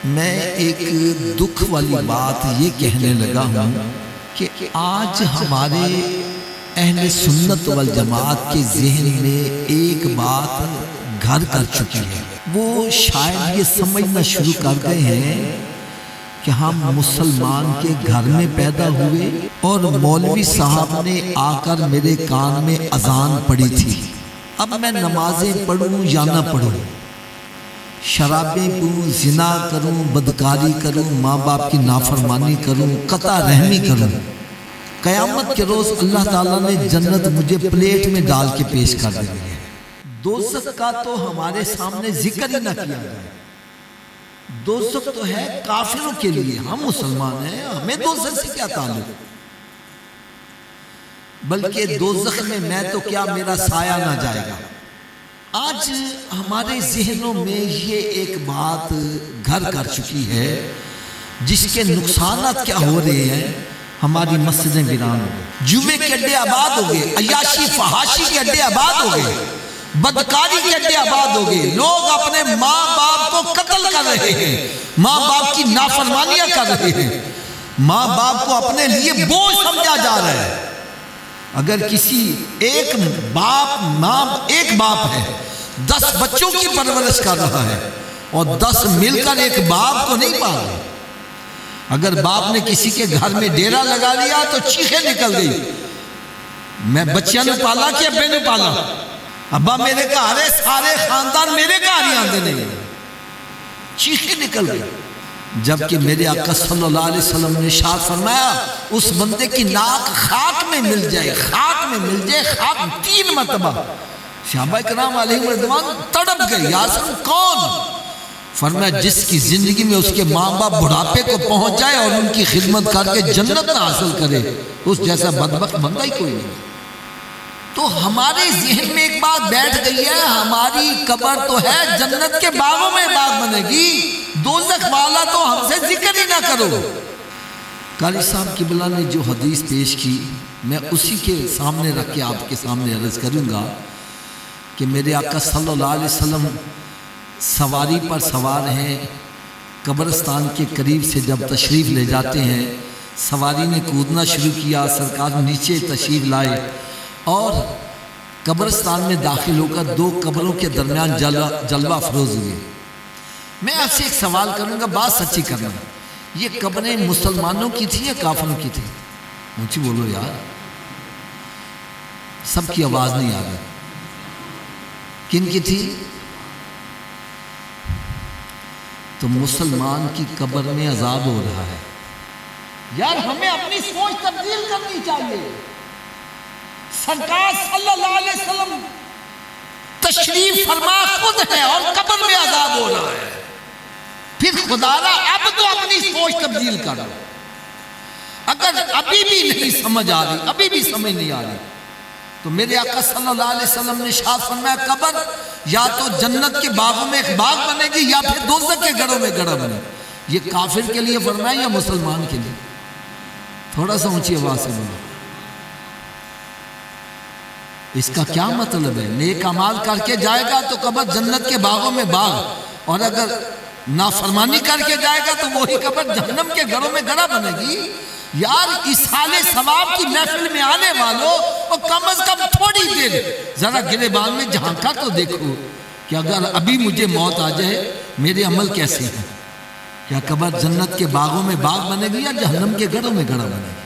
میں ایک دکھ والی بات یہ کہنے لگا ہوں کہ آج ہمارے اہل سنت والجماعت کے ذہن میں ایک بات گھر کر چکی ہے۔ وہ شاید یہ سمجھنا شروع کر گئے ہیں کہ ہم مسلمان کے گھر میں پیدا ہوئے اور مولوی صاحب نے آ کر میرے کان میں اذان پڑھی تھی، اب میں نمازیں پڑھوں یا نہ پڑھوں، شرابیں پیوں، زنا کروں، بدکاری کروں، ماں باپ کی نافرمانی کروں، قطع رحمی کروں، قیامت کے روز اللہ تعالیٰ نے جنت مجھے پلیٹ میں ڈال کے پیش کر دی ہے۔ دوزخ کا تو ہمارے سامنے ذکر ہی نہ کیا جائے۔ دوزخ تو ہے کافروں کے لیے، ہم مسلمان ہیں، ہمیں دوزخ سے کیا تعلق؟ بلکہ دوزخ میں میں تو کیا میرا سایہ نہ جائے گا۔ آج ہمارے ذہنوں میں یہ ایک بات گھر کر چکی ہے جس کے نقصانات کیا ہو رہے ہیں۔ ہماری مسجدیں ویران ہو گئے، جمعے کے اڈے آباد ہو گئے، عیاشی فحاشی کے اڈے آباد ہو گئے، بدکاری کے اڈے آباد ہو گئے، لوگ اپنے ماں باپ کو قتل کر رہے ہیں، ماں باپ کی نافرمانیاں کر رہے ہیں، ماں باپ کو اپنے لیے بوجھ سمجھا جا رہا ہے۔ اگر کسی ایک باپ ہے 10 بچوں کی پرورش کر رہا ہے اور 10 مل کر ایک باپ کو نہیں پال رہے۔ اگر باپ نے کسی کے گھر میں ڈیرا لگا لیا تو چیخیں نکل گئی، میں بچیاں نے پالا کہ ابے نے پالا، ابا میرے گھر ہے، سارے خاندان میرے گھر ہی آندے نہیں، چیخیں نکل گئی۔ جبکہ میرے آقا صلی اللہ علیہ وسلم نے ارشاد فرمایا اس بندے کی ناک خاک میں مل جائے، خاک میں مل جائے، خاک 3 مرتبہ۔ صحابہ کرام علیہ رضوان تڑپ گئے، یا رسول کون؟ فرمایا جس کی زندگی میں اس کے ماں باپ بڑھاپے کو پہنچ جائے اور ان کی خدمت کر کے جنت نہ حاصل کرے، اس جیسا بدبخت بندہ ہی کوئی نہیں۔ تو ہمارے ذہن میں ایک بات بیٹھ گئی ہے، ہماری قبر تو ہے، جنت کے باغوں میں باغ بنے گی، دوزخ والا تو ہم سے ذکر ہی نہ کرو۔ قاری صاحب قبلہ نے جو حدیث پیش کی میں اسی کے سامنے رکھ کے آپ کے سامنے عرض کروں گا کہ میرے آقا صلی اللہ علیہ وسلم سواری پر سوار ہیں، قبرستان کے قریب سے جب تشریف لے جاتے ہیں، سواری نے کودنا شروع کیا، سرکار نیچے تشریف لائے اور قبرستان میں داخل ہو کر 2 قبروں کے درمیان جلوہ افروز ہوئے۔ میں آپ سے ایک سوال کروں گا، بات سچی کرنا، یہ قبریں مسلمانوں کی تھی یا کافروں کی تھی؟ اونچی بولو یار، سب کی آواز نہیں آ رہی۔ کن کی تھی؟ تو مسلمان کی قبر میں عذاب ہو رہا ہے۔ یار ہمیں اپنی سوچ تبدیل کرنی چاہیے۔ سرکار صلی اللہ علیہ وسلم تشریف فرما خود ہے اور قبر میں عذاب ہو رہا ہے، پھر خدا را اب تو اپنی سوچ تبدیل کرو۔ اگر ابھی بھی نہیں سمجھ آ رہی، ابھی بھی سمجھ نہیں آ رہی، تو میرے آقا صلی اللہ علیہ وسلم نے ارشاد فرمایا قبر یا تو جنت کے باغوں میں ایک باغ بنے گی یا پھر دوزخ کے گڑھوں میں گڑھا بنے گی۔ یہ کافر کے لیے فرمایا یا مسلمان کے لیے؟ تھوڑا سا اونچی آواز سے بولو۔ اس کا کیا مطلب ہے؟ نیک اعمال کر کے جائے گا تو قبر جنت کے باغوں میں باغ، اور اگر نافرمانی کر کے جائے گا تو وہی قبر جہنم کے گڑھوں میں گڑھا بنے گی۔ یار اصحال ثواب کی محفل میں آنے والوں اور کم از کم تھوڑی دیر ذرا گریبان میں جھانکا تو دیکھو کہ اگر ابھی مجھے موت آ جائے میرے عمل کیسے ہیں؟ کیا قبر جنت کے باغوں میں باغ بنے گی یا جہنم کے گڑھوں میں گڑھا بنے گی؟